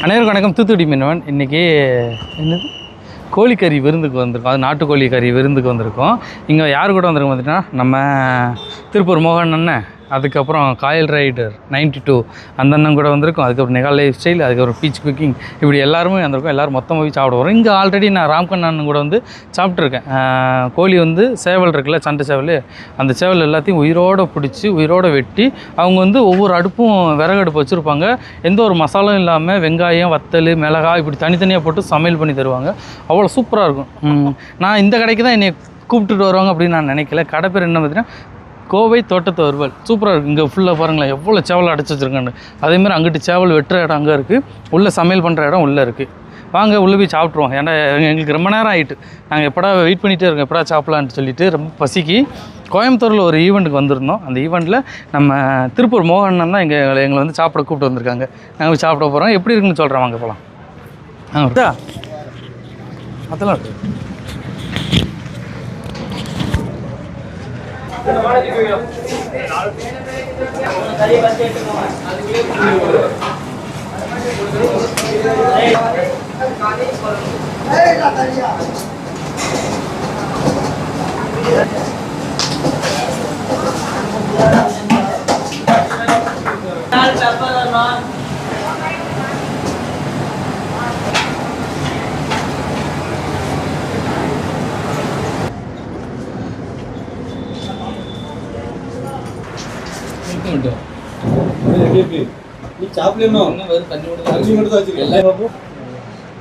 அனைவருக்கும் வணக்கம். தூத்துக்குடி மீனவன். இன்றைக்கி என்னது கோழிக்கறி விருந்துக்கு வந்திருக்கோம். அது நாட்டுக்கோழி கறி விருந்துக்கு வந்திருக்கோம். இங்கே யார் கூட வந்திருக்கோம் பார்த்திங்கன்னா, நம்ம திருப்பூர் மோகன் அண்ணன், அதுக்கப்புறம் காயல் ரைடர் 92 அந்த அண்ணன் கூட வந்திருக்கோம். அதுக்கப்புறம் நிகா லைஃப் ஸ்டைல், அதுக்கப்புறம் பீச் குக்கிங், இப்படி எல்லாருமே வந்திருக்கோம். எல்லோரும் மொத்தமாக போய் சாப்பிட வரோம். இங்கே ஆல்ரெடி நான் ராம்கண்ண அண்ணன் கூட வந்து சாப்பிட்ருக்கேன். கோழி வந்து சேவல் இருக்குல்ல, சண்டை சேவல், அந்த சேவல் எல்லாத்தையும் உயிரோடு பிடிச்சி உயிரோடு வெட்டி அவங்க வந்து ஒவ்வொரு அடுப்பும் விறகு அடுப்பு வச்சுருப்பாங்க. எந்த ஒரு மசாலாவும் இல்லாமல் வெங்காயம், வத்தல், மிளகாய் இப்படி தனித்தனியாக போட்டு சமையல் பண்ணி தருவாங்க. அவ்வளோ சூப்பராக இருக்கும். நான் இந்த கடைக்கு தான் என்னை கூப்பிட்டுட்டு வருவாங்க அப்படின்னு நான் நினைக்கல. கடை பேர் என்ன பார்த்தீங்கன்னா கோவை தோட்டத்து வறுவல். சூப்பராக இருக்குது. இங்கே ஃபுல்லாக பாருங்களேன் எவ்வளோ சேவல் அடைச்சி வச்சுருக்காங்க. அதேமாதிரி அங்கிட்டு சேவல் வெட்டுற இடம் அங்கே இருக்குது, உள்ளே சமையல் பண்ணுற இடம் உள்ளே இருக்குது. வாங்க உள்ளே போய் சாப்பிட்ருவோம். ஏன்னா எங்களுக்கு ரொம்ப நேரம் ஆகிட்டு, நாங்கள் எப்படா வெயிட் பண்ணிகிட்டே இருக்கோம், எப்படா சாப்பிட்லான்னு சொல்லிட்டு ரொம்ப பசிக்கு கோயம்புத்தூரில் ஒரு ஈவெண்ட்டுக்கு வந்திருந்தோம். அந்த ஈவெண்ட்டில் நம்ம திருப்பூர் மோகன் தான் எங்களை வந்து சாப்பிட கூப்பிட்டு வந்திருக்காங்க. நாங்கள் போய் சாப்பிட போகிறோம். எப்படி இருக்குன்னு சொல்கிறேன், வாங்க போகலாம். அதெல்லாம் இருக்குது.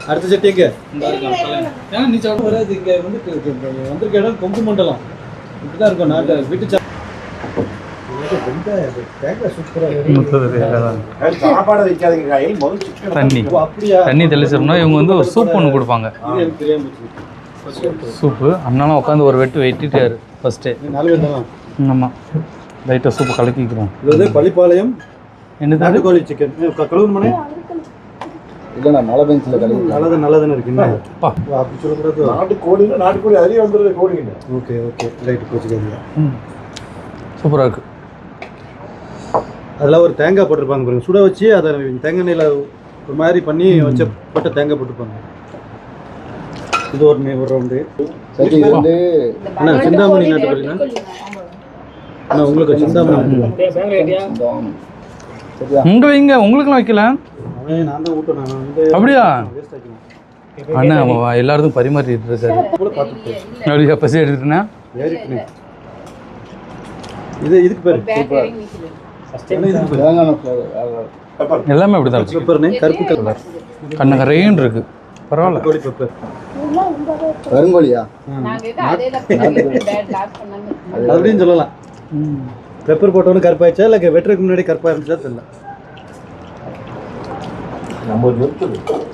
அடுத்த சட்டிங்க நீ வராது. இங்க வந்து வந்திருக்க இடம் கொங்கு மண்டலம் இப்படிதான் இருக்கும். நாட்டு வீட்டு தண்ணி தெளிச்சோம்னா இவங்க வந்து ஒரு சூப் ஒன்று கொடுப்பாங்க. சூப்பு அண்ணாலும் உட்காந்து ஒரு வெட்டு வெட்டிட்டாரு ஃபர்ஸ்டே. ஆமாம், லைட்டாக சூப்பு கலக்கிக்கிறோம். இது வந்து பள்ளிப்பாளையம் என்ன நாட்டுக்கோழி சிக்கன் கழுவு மணி இல்லைண்ணா, மழை பெஞ்சில் கழுவு நல்லதுன்னு இருக்குண்ணா. அப்படி சொல்லக்கூடாது. நாட்டுக்கோழி அதிகம் வந்துடுது கோழிங்க. ஓகே ஓகே ரைட்டு போச்சுக்காதீங்க. சூப்பராக இருக்குது. அதெல்லாம் ஒரு தேங்காய் போட்டிருப்பாங்க பாருங்க, சுட வச்சு அதை தேங்காய் எண்ணெயில் ஒரு மாதிரி பண்ணி வச்ச போட்ட தேங்காய் போட்டிருப்பாங்க. இது ஒரு ரவுண்டு. அண்ணா சிந்தாமணி நாட்டுக்கோழிண்ணா. அண்ணா உங்களுக்கு சிந்தாமணி உங்க வைங்க, உங்களுக்குலாம் வைக்கல. அப்படியா அண்ணா, எல்லாருக்கும் பரிமாறிட்டு இருக்காரு. அப்படியா பசி எடுத்துட்டுனா இதுக்கு பேர் எல்லாமே அப்படிதான் இருக்கு. கருப்பு கலர் கண்ண கரையும் இருக்கு. பரவாயில்ல. கருங்கோழியா அப்படின்னு சொல்லலாம். பெப்பர் போட்டோன்னு கருப்பாயிடுச்சா இல்லை வெட்டுறதுக்கு முன்னாடி கருப்பாக இருந்துச்சா தெரியல.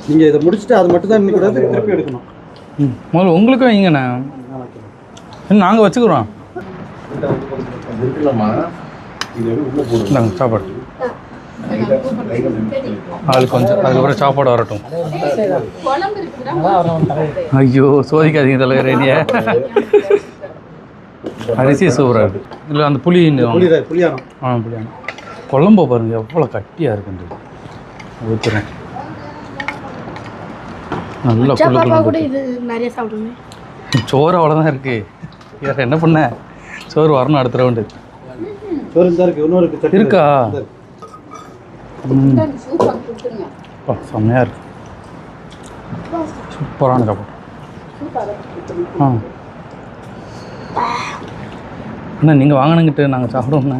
நீங்கள் இதை முடிச்சுட்டு அது மட்டும் தான் கூடாது, திருப்பி எடுக்கணும். முதல்ல உங்களுக்கு வைங்கண்ணா, நாங்கள் வச்சுக்கிறோம். சாப்பாடு ஆள் கொஞ்சம், அதுக்கப்புறம் சாப்பாடு வரட்டும். ஐயோ சோதிக்காதீங்க தலைவரேனிய. அரிசி சூப்பராக இருக்குது. இல்லை அந்த புளியானம் குழம்பு பாருங்கள் எவ்வளோ கட்டியாக இருக்குன்றது. ஊற்றுறேன் நல்லா சோறு அவ்வளோதான் இருக்குது. வேறு என்ன பண்ண, சோறு வரணும் அடுத்த ரவுண்டு. இருக்கா? செம்மையாக இருக்கு. சூப்பரான சாப்பாடு. அண்ணா நீங்கள் வாங்கினுங்கிட்டு நாங்கள் சாப்பிடுவோம்ண்ணா.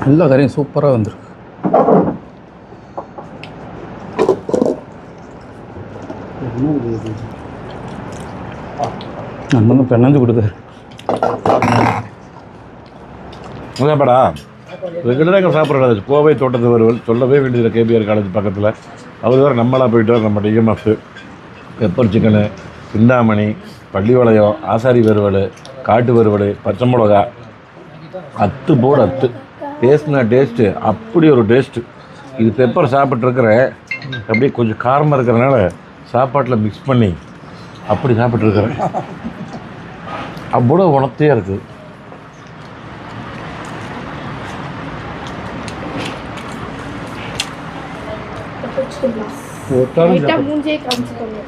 எல்லா கறியும் சூப்பராக வந்துருக்கு. அண்ணன் பெண்ணஞ்சு கொடுத்தாரு. அதான்ப்படா ரெகுலராக சாப்பிட்றது கோவை தோட்டத்து வறுவல் சொல்லவே வேண்டியது. கேபிஆர் காலேஜ் பக்கத்தில் அவர் வேறு நம்மளாக போய்ட்டு நம்ம டிஎம்எஃப், பெப்பர் சிக்கனு, சிந்தாமணி, பள்ளிவளையம், ஆசாரி வறுவல், காட்டு வறுவல், பச்சை மிளகா, அத்து போடு அத்து. டேஸ்ட்னா டேஸ்ட்டு, அப்படி ஒரு டேஸ்ட்டு. இது பெப்பர் சாப்பிட்ருக்கிறேன், அப்படியே கொஞ்சம் காரமாக இருக்கிறதுனால சாப்பாட்டில் மிக்ஸ் பண்ணி அப்படி சாப்பிட்ருக்கிறேன். அவ்வளோ உணர்த்தியாக இருக்குது. மூஞ்சே காமிச்சுக்கோங்க.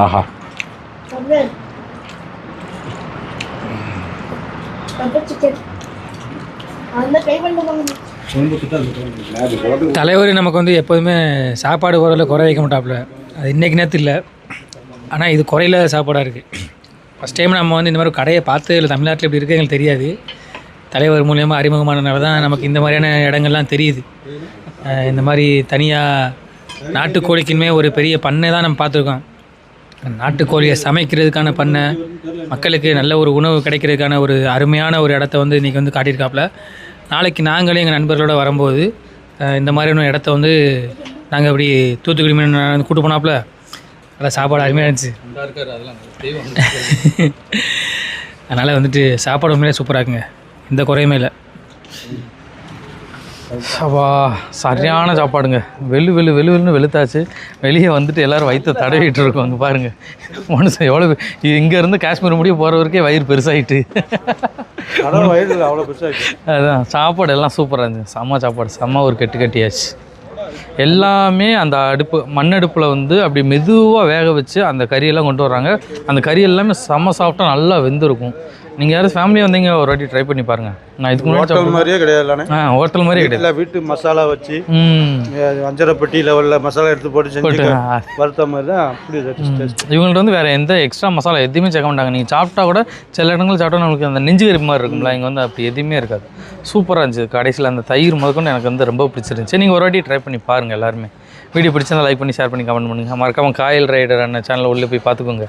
ஆஹா சிக்கன் அந்த ட்ரை பண்ணுவாங்க. தலைவர் நமக்கு வந்து எப்போதுமே சாப்பாடு குறையில் குறை வைக்க மாட்டாப்புல. அது இன்றைக்கி நேரத்து இல்லை, ஆனால் இது குறையில சாப்பாடாக இருக்குது. ஃபஸ்ட் டைம் நம்ம வந்து இந்த மாதிரி கடையை பார்த்து இல்லை தமிழ்நாட்டில் இப்படி இருக்குது எங்களுக்கு தெரியாது. தலைவர் மூலியமாக அறிமுகமானதுனால தான் நமக்கு இந்த மாதிரியான இடங்கள்லாம் தெரியுது. இந்த மாதிரி தனியாக நாட்டுக்கோழிக்குமே ஒரு பெரிய பண்ணை தான் நம்ம பார்த்துருக்கோம். நாட்டுக்கோழியை சமைக்கிறதுக்கான பண்ணை, மக்களுக்கு நல்ல ஒரு உணவு கிடைக்கிறதுக்கான ஒரு அருமையான ஒரு இடத்த வந்து இன்றைக்கி வந்து காட்டியிருக்காப்புல. நாளைக்கு நாங்களே எங்கள் நண்பர்களோட வரும்போது இந்த மாதிரியான இடத்த வந்து நாங்கள் இப்படி தூத்துக்குடி மீன் கூட்டு போனாப்புல நல்லா சாப்பாடு அருமையாக இருந்துச்சு. அதனால் வந்துட்டு சாப்பாடு உண்மையிலே சூப்பராக இருக்குங்க, இந்த குறையுமே இல்லை. அப்பா சரியான சாப்பாடுங்க. வெளுன்னு வெளுத்தாச்சு. வெளியே வந்துட்டு எல்லோரும் வயிற்ற தடவிட்டு இருக்கோம். அங்கே பாருங்கள் மனுஷன் எவ்வளோ இங்கேருந்து காஷ்மீர் முடிய போகிறவருக்கே வயிறு பெருசாகிட்டு. வயிறு அவ்வளோ பெருசாகிட்டு. அதுதான் சாப்பாடு எல்லாம் சூப்பராக இருந்துச்சு. செம்ம சாப்பாடு, செம்ம ஒரு கட்டியாச்சு. எல்லாமே அந்த மண்ணடுப்பில் வந்து அப்படி மெதுவாக வேக வச்சு அந்த கறியெல்லாம் கொண்டு வர்றாங்க. அந்த கறி எல்லாமே செம்ம சாப்பிட்டா நல்லா வெந்திருக்கும். நீங்கள் யாரும் ஃபேமிலியாக வந்தீங்க ஒரு வாட்டி ட்ரை பண்ணி பாருங்கள். நான் இதுக்கு முன்னாடி ஹோட்டல் மாதிரியே கிடையாது. ஹோட்டல் மாதிரியே கிடையாது. வீட்டு மசாலா வச்சு அஞ்சரைப்பட்டி லெவலில் மசாலா எடுத்து போட்டு செஞ்சு வறுத்த மாதிரி தான். அப்படி இவங்கள்ட்ட வந்து வேறு எந்த எக்ஸ்ட்ரா மசாலா எதுவுமே சேர்க்க மாட்டாங்க. நீங்கள் சாப்பிட்டா கூட சில இடங்கள் சாப்பிட்டா நம்மளுக்கு அந்த நெஞ்சு கறி மாதிரி இருக்கும்ல, இங்கே வந்து அப்படி எதுவுமே இருக்காது. சூப்பராக இருந்துச்சு. கடைசியில் அந்த தயிர் முதற்கொண்டு எனக்கு வந்து ரொம்ப பிடிச்சிருந்துச்சு. நீங்கள் ஒரு வாட்டி ட்ரை பண்ணி பாருங்கள் எல்லாருமே. வீடியோ பிடிச்சிருந்தா லைக் பண்ணி ஷேர் பண்ணி கமெண்ட் பண்ணுங்கள். மறக்காமல் காயல் ரைடர் அண்ணன் சேனலில் உள்ளே போய் பார்த்துக்கோங்க,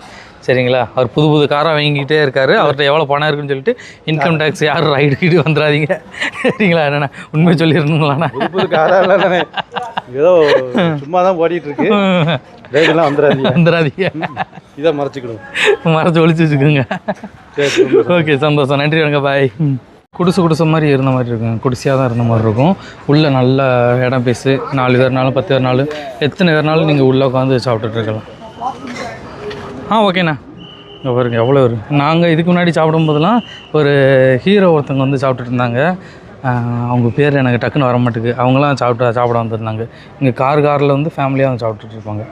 சரிங்களா? அவர் புது காராக வாங்கிக்கிட்டே இருக்காரு. அவர்கிட்ட எவ்வளோ பணம் இருக்குன்னு சொல்லிட்டு இன்கம் டேக்ஸ் யாரும் ரைடு வந்துடாதீங்க, சரிங்களா? என்னண்ணா உண்மை சொல்லியிருந்தீங்களாண்ணா? புது காராக இல்லைண்ணே, ஏதோ சும்மா தான் ஓடிட்டு இருக்கு. ரைடெல்லாம் வந்துடாதீங்க, இதை மறைச்சு ஒழிச்சு வச்சுக்கோங்க. ஓகே, சந்தோஷம், நன்றி, வணக்கம், பாய். குடிசை மாதிரி இருந்த மாதிரி இருக்கும், குடிசையாக தான் இருந்த மாதிரி இருக்கும். உள்ளே நல்ல இடம் பேசு, 4 பேர்னாலும் 10 பேர்னாலும் எத்தனை பேர்னாலும் நீங்கள் உள்ளே உட்காந்து சாப்பிட்டுட்ருக்கலாம். ஓகேண்ணா. இங்கே பாருங்க எவ்வளோ இருக்குது. நாங்கள் இதுக்கு முன்னாடி சாப்பிடும்போதெல்லாம் ஒரு ஹீரோ ஒருத்தவங்க வந்து சாப்பிட்டுட்டு இருந்தாங்க. அவங்க பேர் எனக்கு டக்குன்னு வர மாட்டேங்குது. அவங்களாம் சாப்பிட வந்துருந்தாங்க. இங்கே காரில் வந்து ஃபேமிலியாக வந்து சாப்பிட்டுட்ருப்பாங்க.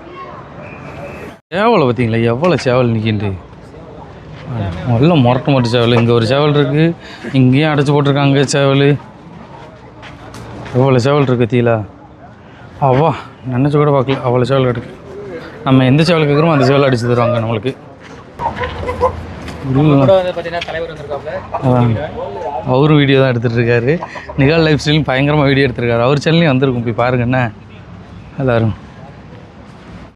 சேவலை பார்த்தீங்களா, எவ்வளோ சேவல் நிற்கிண்டு. நல்ல மொரட்டு சேவல். இங்கே ஒரு சேவல் இருக்குது, இங்கேயும் அடைச்சி போட்டிருக்காங்க சேவல். எவ்வளோ சேவல் இருக்குது தீலா. அவ்வா நினச்சி கூட பார்க்கல, அவ்வளோ சேவல் இருக்குது. நம்ம எந்த சேவல் கேட்குறோமோ அந்த சேவல் அடிச்சு தருவாங்க நம்மளுக்கு. அவரும் வீடியோ தான் எடுத்துகிட்டு இருக்காரு. நிகால் லைஃப் ஸ்டைலும் பயங்கரமாக வீடியோ எடுத்துருக்காரு. அவர் சேனல்லையும் வந்திருக்கும், போய் பாருங்கண்ணே எல்லோரும்.